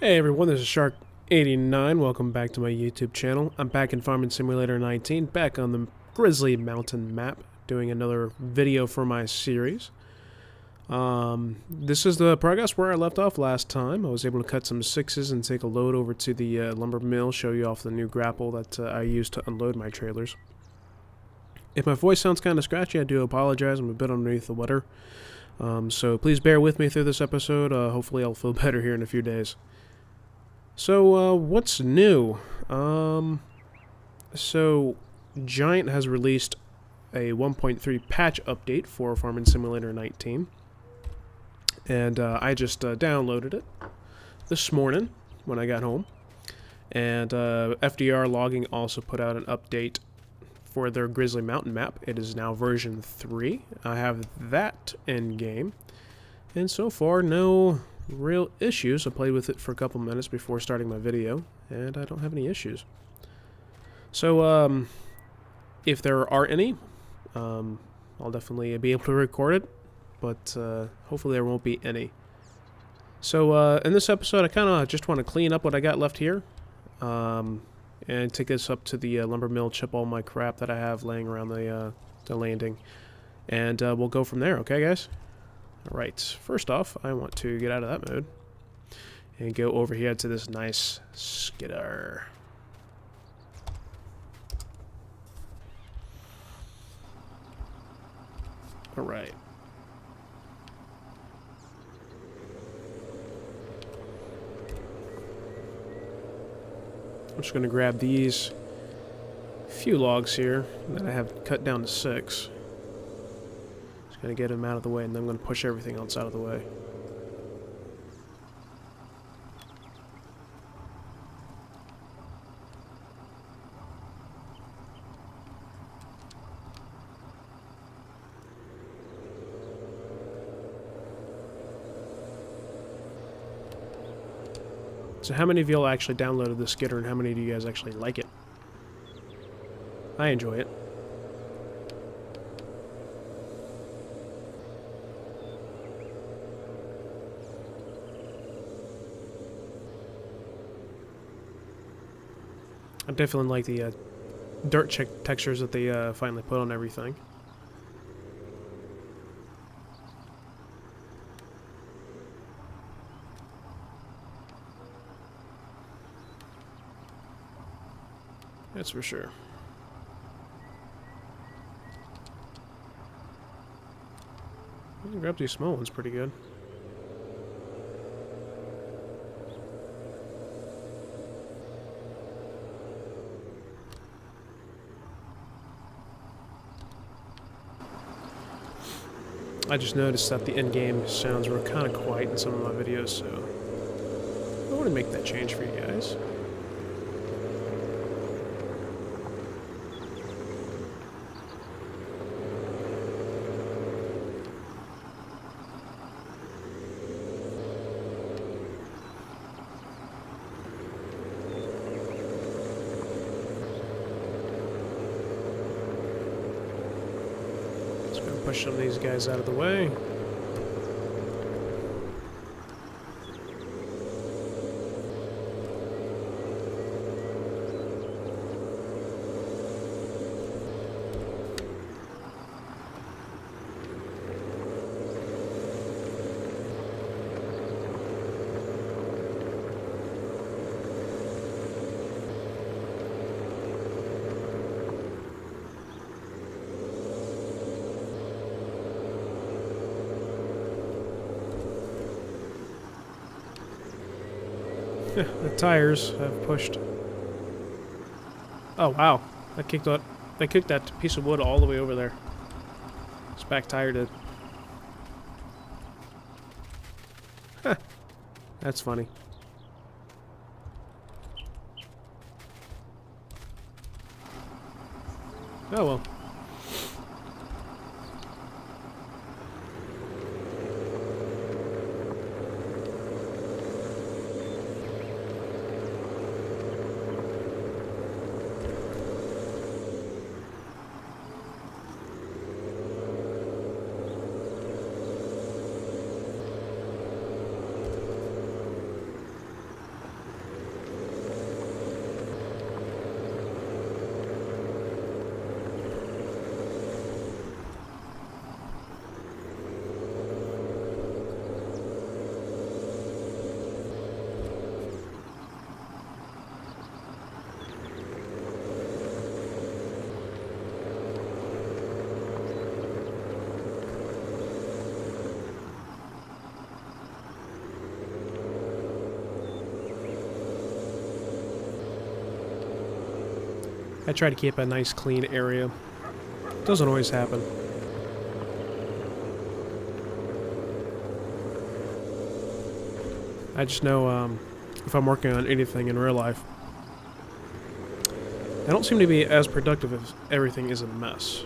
Hey everyone, this is Shark89. Welcome back to my YouTube channel. I'm back in Farming Simulator 19, back on the Grizzly Mountain map, doing another video for my series. This is the progress where I left off last time. I was able to cut some 6s and take a load over to the lumber mill, show you off the new grapple that I used to unload my trailers. If my voice sounds kind of scratchy, I do apologize. I'm a bit underneath the weather. So please bear with me through this episode. Hopefully I'll feel better here in a few days. So, what's new? So Giant has released a 1.3 patch update for Farming Simulator 19. And I just downloaded it this morning when I got home. And FDR Logging also put out an update for their Grizzly Mountain map. It is now version 3. I have that in game. And so far, no real issues. I played with it for a couple minutes before starting my video, and I don't have any issues. So, if there are any, I'll definitely be able to record it, but hopefully there won't be any. So, in this episode, I kind of just want to clean up what I got left here, and take this up to the lumber mill, chip all my crap that I have laying around the landing, and we'll go from there, okay, guys? Alright, first off, I want to get out of that mode and go over here to this nice skidder. Alright. I'm just going to grab these few logs here that I have cut down to 6. Gonna get him out of the way, and then I'm gonna push everything else out of the way. So how many of y'all actually downloaded the skidder, and how many of you guys actually like it? I enjoy it. I definitely like the dirt textures that they finally put on everything. That's for sure. I can grab these small ones pretty good. I just noticed that the in-game sounds were kind of quiet in some of my videos, so I want to make that change for you guys. Push some of these guys out of the way. The tires have pushed. Oh wow! They kicked that piece of wood all the way over there. This back tire did. Huh. That's funny. Oh well. I try to keep a nice clean area. Doesn't always happen. I just know if I'm working on anything in real life, I don't seem to be as productive if everything is a mess.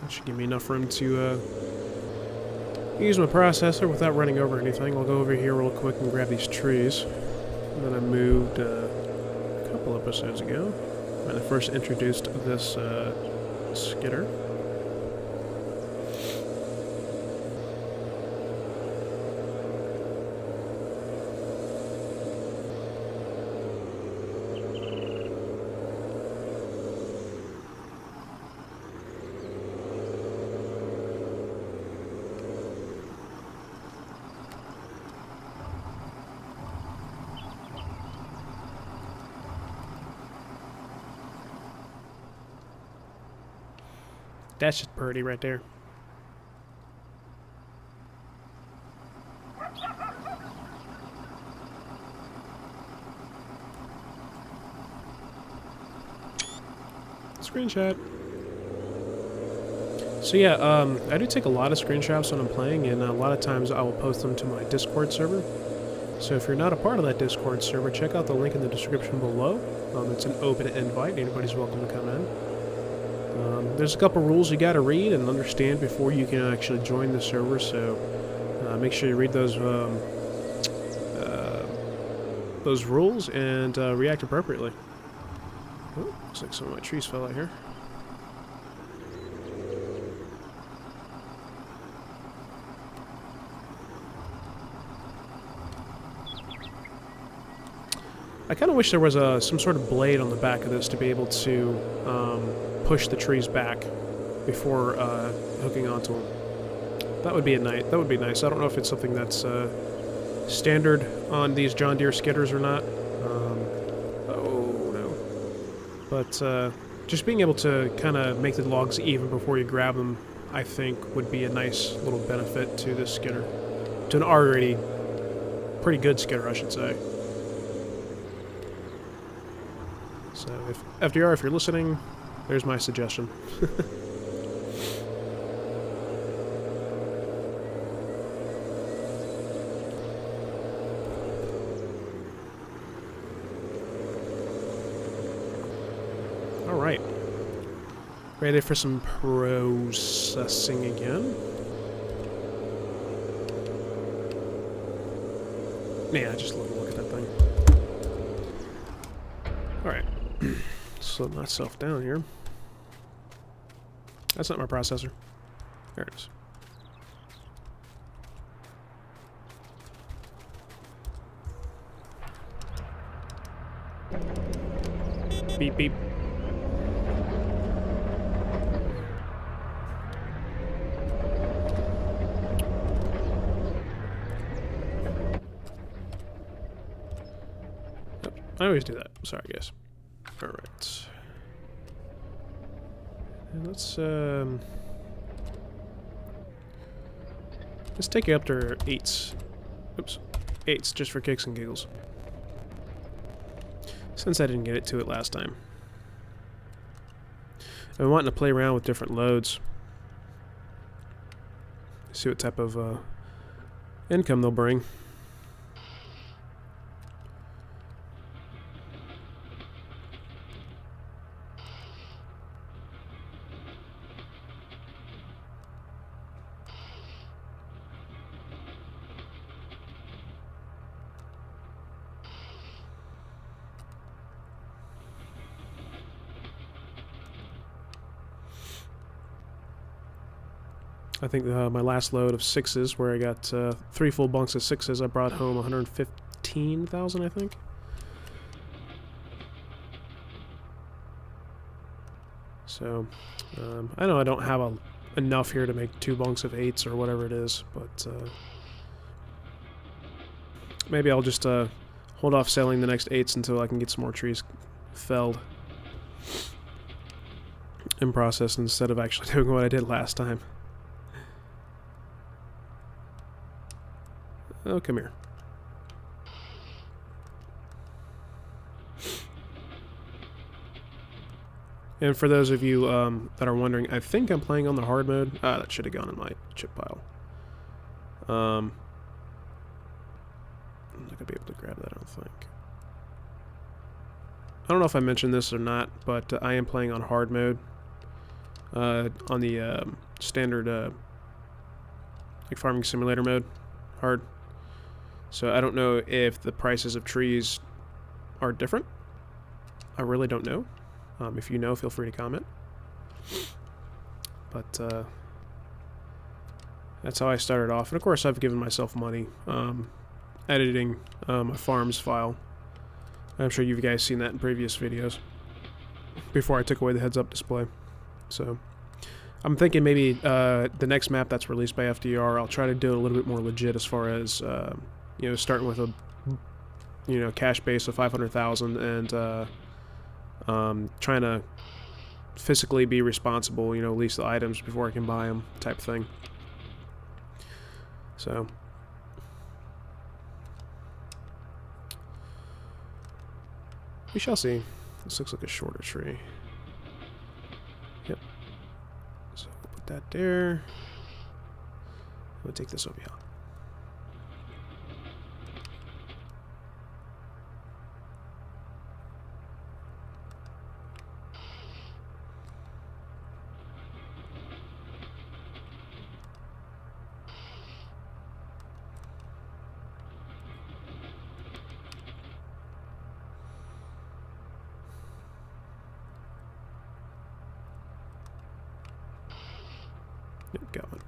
That should give me enough room to use my processor without running over anything. I'll go over here real quick and grab these trees that I moved a couple episodes ago when I first introduced this skidder. That's just pretty right there. Screenshot. So yeah, I do take a lot of screenshots when I'm playing, and a lot of times I will post them to my Discord server. So if you're not a part of that Discord server, check out the link in the description below. It's an open invite. Anybody's welcome to come in. There's a couple rules you got to read and understand before you can actually join the server, so make sure you read those rules and react appropriately. Oh, looks like some of my trees fell out here. I kind of wish there was some sort of blade on the back of this to be able to push the trees back before hooking onto them. That would be nice. I don't know if it's something that's standard on these John Deere skidders or not. Oh no! But just being able to kind of make the logs even before you grab them, I think, would be a nice little benefit to this skidder, to an already pretty good skidder, I should say. So, FDR, if you're listening, there's my suggestion. Alright. Ready for some processing again. Yeah, just look at that thing. Alright. Slow myself down here. That's not my processor. There it is. Beep, beep. I always do that. Sorry, guys. Alright. And let's take it up to 8s. Oops. 8s, just for kicks and giggles. Since I didn't get it to it last time. I'm wanting to play around with different loads. See what type of income they'll bring. I think my last load of 6s, where I got 3 full bunks of 6s, I brought home 115,000, I think. So, I know I don't have enough here to make 2 bunks of 8s or whatever it is, but maybe I'll just hold off selling the next 8s until I can get some more trees felled and processed instead of actually doing what I did last time. Oh, come here. And for those of you that are wondering, I think I'm playing on the hard mode. Ah, that should have gone in my chip pile. I'm not going to be able to grab that, I don't think. I don't know if I mentioned this or not, but I am playing on hard mode. On the standard like farming simulator mode, hard. So I don't know if the prices of trees are different. I really don't know. If you know, feel free to comment. But that's how I started off. And of course, I've given myself money editing a farms file. I'm sure you guys seen that in previous videos before I took away the heads-up display. So I'm thinking maybe the next map that's released by FDR, I'll try to do it a little bit more legit as far as you know, starting with a cash base of 500,000 and trying to physically be responsible, lease the items before I can buy them, type thing. So we shall see. This looks like a shorter tree. Yep. So we'll put that there. We'll take this over here. Yep, got one.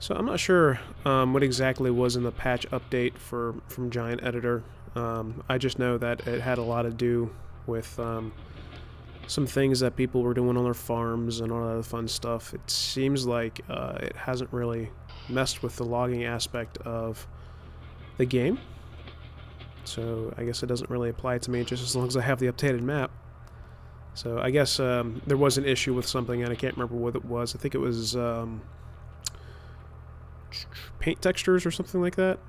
So I'm not sure what exactly was in the patch update from Giant Editor. I just know that it had a lot to do with some things that people were doing on their farms and all that other fun stuff. It seems like it hasn't really messed with the logging aspect of the game. So I guess it doesn't really apply to me just as long as I have the updated map. So I guess there was an issue with something, and I can't remember what it was. I think it was paint textures or something like that.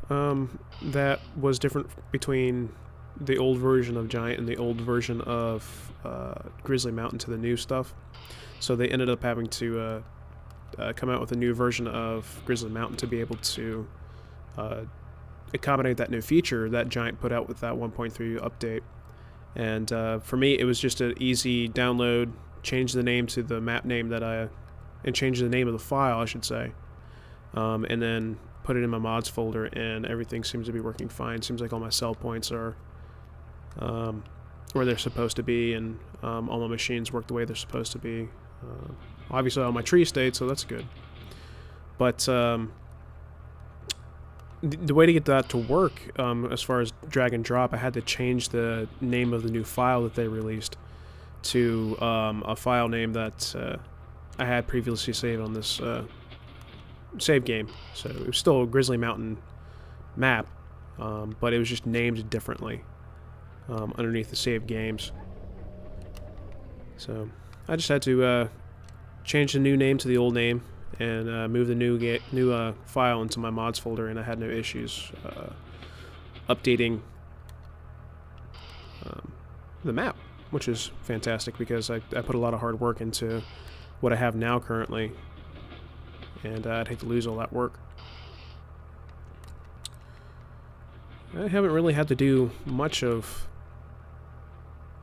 That was different between the old version of Giant and the old version of Grizzly Mountain to the new stuff. So they ended up having to come out with a new version of Grizzly Mountain to be able to accommodate that new feature that Giant put out with that 1.3 update. And for me, it was just an easy download, change the name to the map name and change the name of the file, I should say, and then put it in my mods folder, and everything seems to be working fine. Seems like all my sell points are where they're supposed to be, and all my machines work the way they're supposed to be. Obviously, all my trees stayed, so that's good. But the way to get that to work, as far as drag and drop, I had to change the name of the new file that they released to a file name that I had previously saved on this save game. So it was still a Grizzly Mountain map, but it was just named differently underneath the save games. So I just had to change the new name to the old name and move the new file into my mods folder, and I had no issues updating the map, which is fantastic because I put a lot of hard work into what I have now currently, and I'd hate to lose all that work. I haven't really had to do much of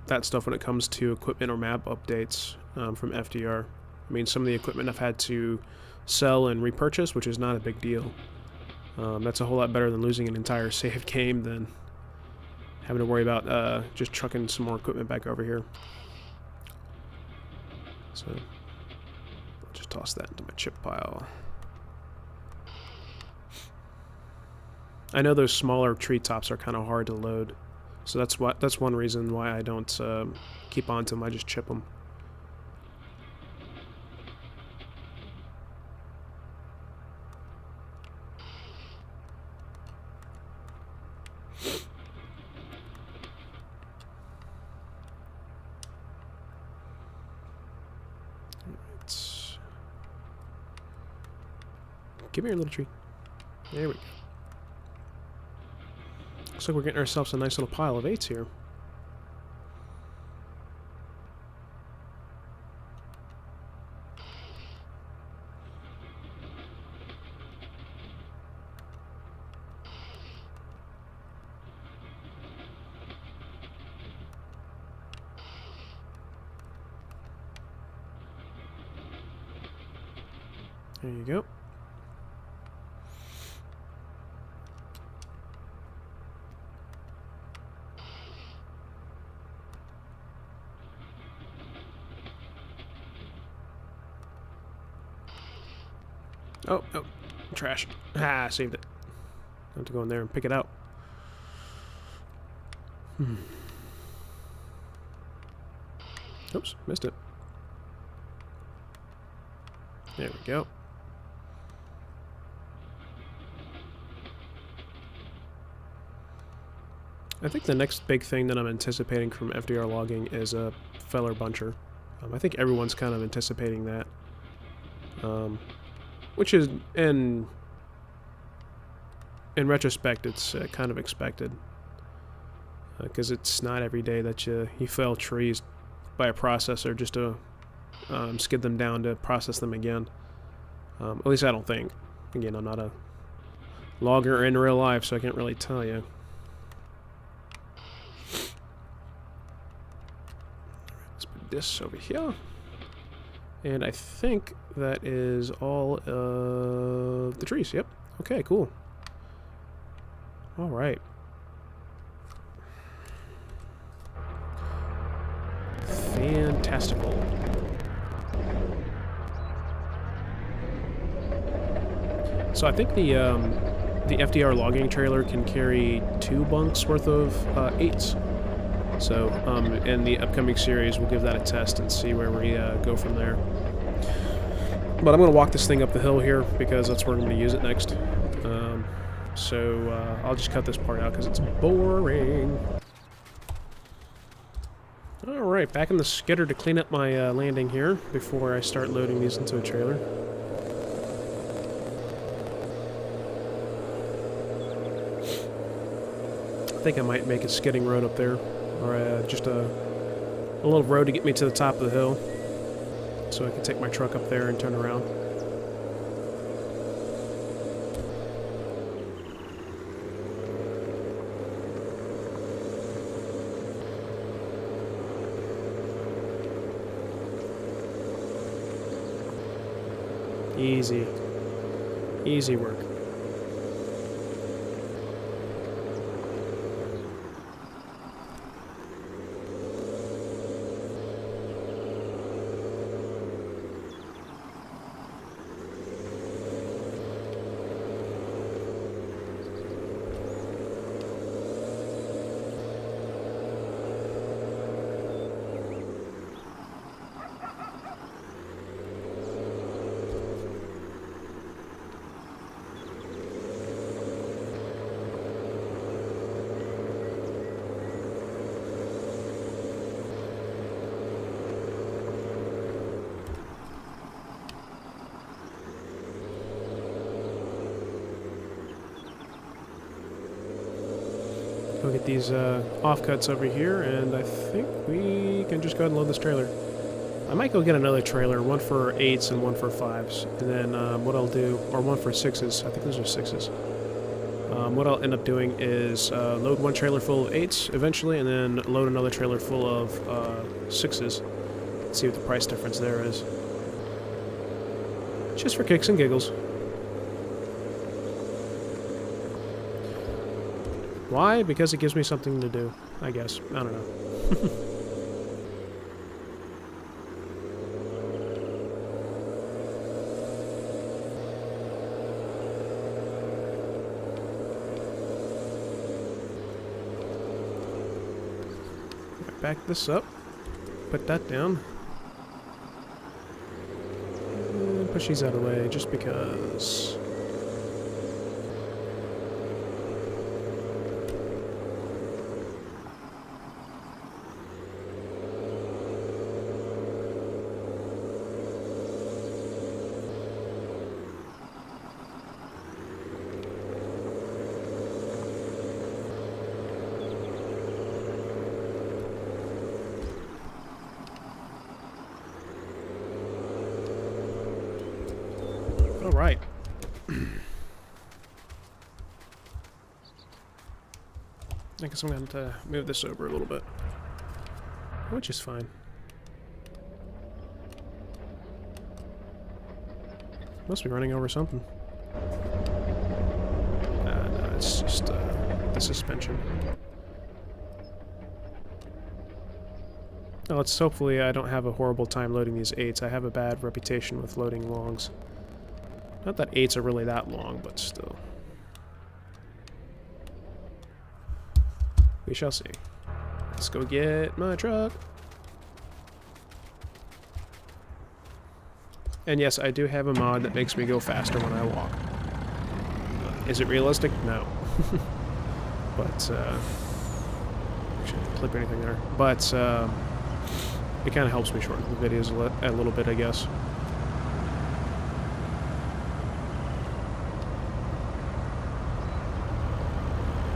that stuff when it comes to equipment or map updates from FDR. I mean, some of the equipment I've had to sell and repurchase, which is not a big deal. That's a whole lot better than losing an entire save game than having to worry about just trucking some more equipment back over here. So I'll just toss that into my chip pile. I know those smaller treetops are kind of hard to load, so that's one reason why I don't keep on to them. I just chip them. Come here, little tree. There we go. Looks like we're getting ourselves a nice little pile of 8s here. There you go. Oh, oh, trash. Ah, saved it. I have to go in there and pick it out. Oops, missed it. There we go. I think the next big thing that I'm anticipating from FDR logging is a feller buncher. I think everyone's kind of anticipating that. Which is, in retrospect, it's kind of expected. Because it's not every day that you fell trees by a processor just to skid them down to process them again. At least I don't think. Again, I'm not a logger in real life, so I can't really tell you. Let's put this over here. And I think that is all of the trees. Yep. Okay, cool. All right. Fantastical. So I think the FDR logging trailer can carry 2 bunks worth of 8s. So in the upcoming series, we'll give that a test and see where we go from there. But I'm going to walk this thing up the hill here because that's where I'm going to use it next. So I'll just cut this part out because it's boring. Alright, back in the skidder to clean up my landing here before I start loading these into a trailer. I think I might make a skidding road up there, or just a little road to get me to the top of the hill, so I can take my truck up there and turn around. Easy. Easy work. Go get these offcuts over here, and I think we can just go ahead and load this trailer. I might go get another trailer, one for 8s and one for 5s, and then what I'll do, or one for 6s, I think those are 6s. What I'll end up doing is load one trailer full of 8s eventually, and then load another trailer full of 6s. See what the price difference there is. Just for kicks and giggles. Why? Because it gives me something to do, I guess. I don't know. Back this up. Put that down. And push these out of the way just because. Alright. I guess I'm going to move this over a little bit. Which is fine. Must be running over something. No, it's just the suspension. Now let's hopefully I don't have a horrible time loading these 8s. I have a bad reputation with loading longs. Not that 8s are really that long, but still. We shall see. Let's go get my truck. And yes, I do have a mod that makes me go faster when I walk. Is it realistic? No. But, actually, I didn't clip anything there. But, it kind of helps me shorten the videos a little bit, I guess.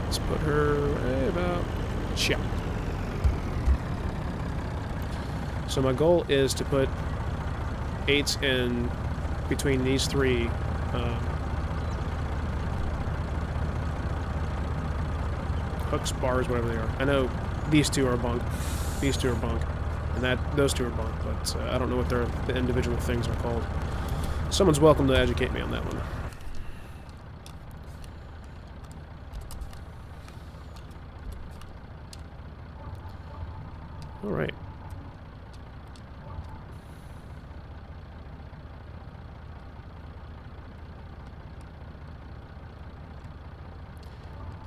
Let's put her about... yeah. So my goal is to put 8s in between these 3 hooks, bars, whatever they are. I know these 2 are bunk. These 2 are bunk. And those 2 are bunk, but I don't know what the individual things are called. Someone's welcome to educate me on that one. Alright.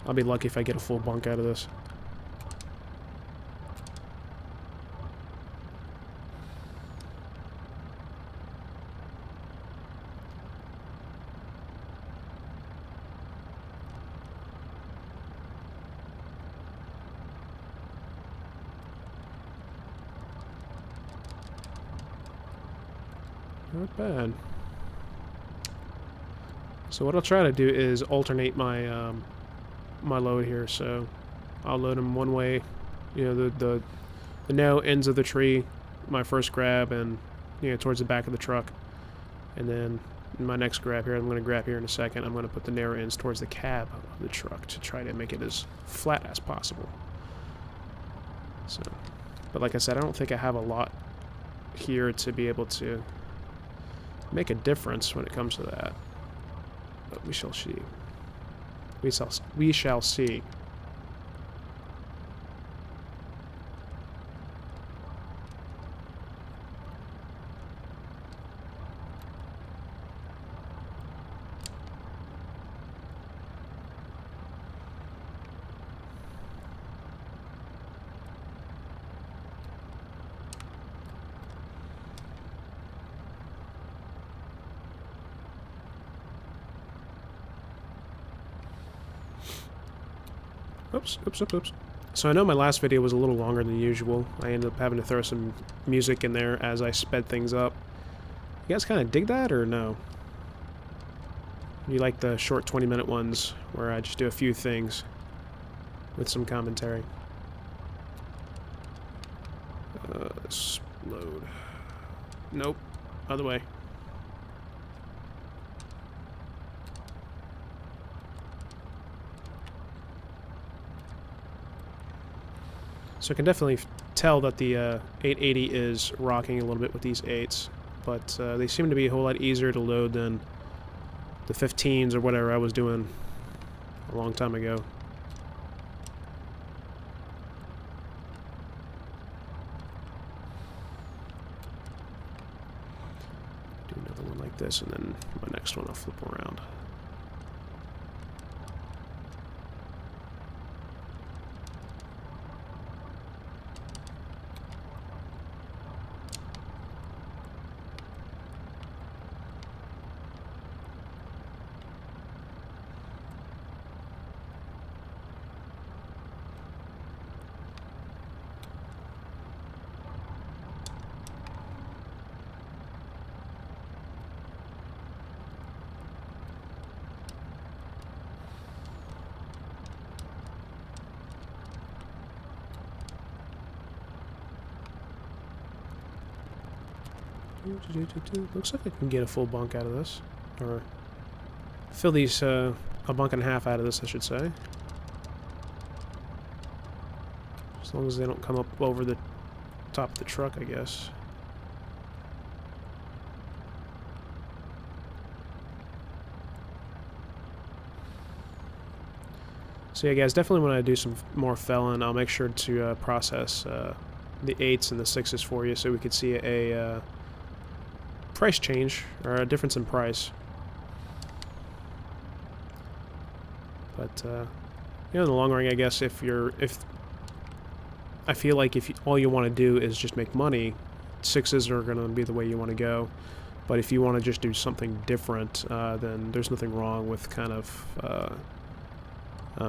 I'll be lucky if I get a full bunk out of this. Not bad. So what I'll try to do is alternate my my load here. So I'll load them one way, you know, the narrow ends of the tree, my first grab, and you know, towards the back of the truck, and then my next grab here, I'm going to grab here in a second. I'm going to put the narrow ends towards the cab of the truck to try to make it as flat as possible. So, but like I said, I don't think I have a lot here to be able to make a difference when it comes to that. But we shall see. We shall see. Oops. So I know my last video was a little longer than usual. I ended up having to throw some music in there as I sped things up. You guys kind of dig that, or no? You like the short 20-minute ones where I just do a few things with some commentary? Let's load. Nope. Other way. So I can definitely tell that the 880 is rocking a little bit with these 8s, but they seem to be a whole lot easier to load than the 15s or whatever I was doing a long time ago. Do another one like this, and then my next one I'll flip around. Looks like I can get a full bunk out of this. or fill these, a bunk and a half out of this, I should say. As long as they don't come up over the top of the truck, I guess. So yeah, guys, definitely when I do some more felon, I'll make sure to process the 8s and the 6s for you so we could see a price change, or a difference in price. But, you know, in the long run, I guess, if I feel like if all you want to do is just make money, 6s are going to be the way you want to go. But if you want to just do something different, then there's nothing wrong with kind of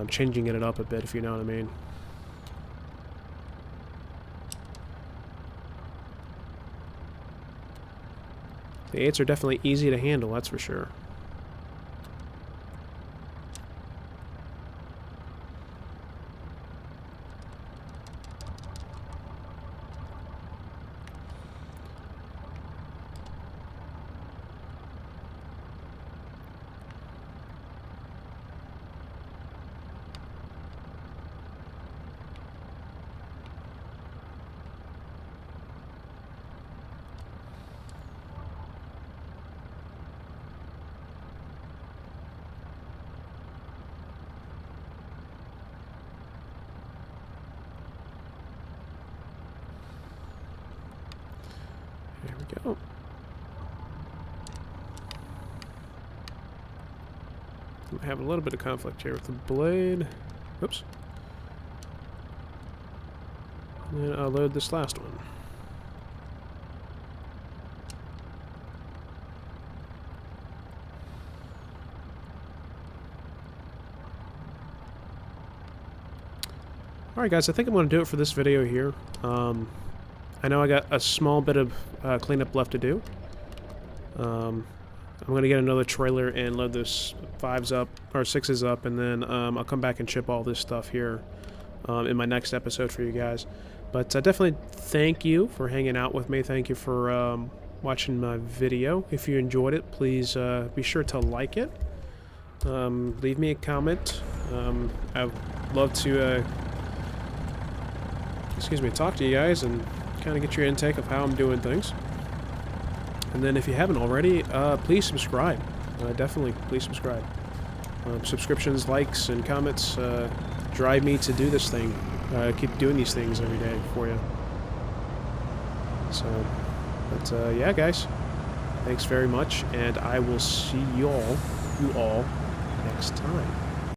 changing it up a bit, if you know what I mean. The 8s are definitely easy to handle, that's for sure. There we go. I have a little bit of conflict here with the blade. Oops. And then I'll load this last one. Alright guys, I think I'm going to do it for this video here. I know I got a small bit of cleanup left to do. I'm going to get another trailer and load those 5s up, or 6s up, and then I'll come back and ship all this stuff here in my next episode for you guys. But definitely thank you for hanging out with me. Thank you for watching my video. If you enjoyed it, please be sure to like it. Leave me a comment. I'd love to talk to you guys and kind of get your intake of how I'm doing things. And then if you haven't already, please subscribe. Definitely, please subscribe. Subscriptions, likes, and comments drive me to do this thing. Keep doing these things every day for you. So, but yeah, guys, thanks very much, and I will see you all next time.